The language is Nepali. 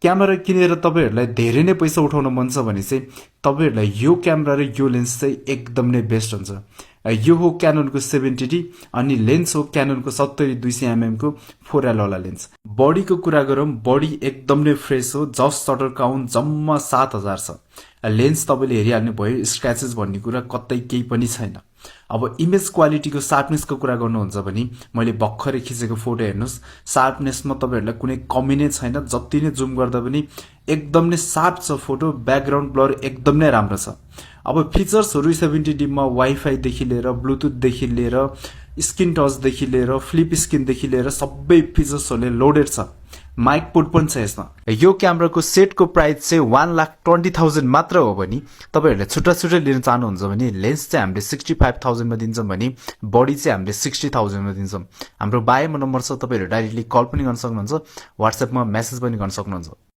क्यामेरा किनेर तपाईहरुलाई धेरै नै पैसा उठाउन मन छ भने चाहिँ तपाईहरुलाई यो क्यामेरा र यो लेन्स चाहिँ एकदम नै बेस्ट हुन्छ। यो हो क्याननको 70D अनि लेन्स हो क्याननको 70-200 को 4L वाला लेन्स। बडीको कुरा गरौँ, बडी एकदम नै फ्रेश हो। जस्ट शटर काउन्ट जम्मा 7000 छ। लेन्स तपाईले हेरिहाल्नु भयो, स्क्रैचेस भन्ने कुरा कतै केही पनि छैन। अब इमेज क्वालिटीको शार्पनेसको कुरा गर्नुहुन्छ भने मैले भर्खरै खिचेको फोटो हेर्नुस्, शार्पनेसमा तपाईहरुलाई कुनै कमी नै छैन। जति नै जुम गर्दा पनि एकदम नै शार्प छ फोटो। ब्याकग्राउन्ड ब्लर एकदम नै राम्रो छ। अब फिचर्सहरु 70D मा वाइफाई देखि लिएर ब्लुटुथ देखि लिएर स्क्रिन टच देखि लिएर फ्लिप स्क्रिन देखि लिएर सबै फिचर्सहरुले लोडेड छ। माइक पोर्ट पनि छ यसमा। यो क्यामेराको सेटको प्राइस चाहिँ 1,20,000 मात्र हो भने तपाईहरुले छुट्टा छुट्टै लिन चाहनुहुन्छ भने लेन्स चाहिँ हामीले 65,000 मा दिन्छौं भने बडी चाहिँ हामीले 60,000 मा दिन्छौं। हाम्रो बायोमा नम्बर छ, तपाईहरु डाइरेक्टली कल पनि गर्न सक्नुहुन्छ, WhatsApp मा मेसेज पनि गर्न सक्नुहुन्छ।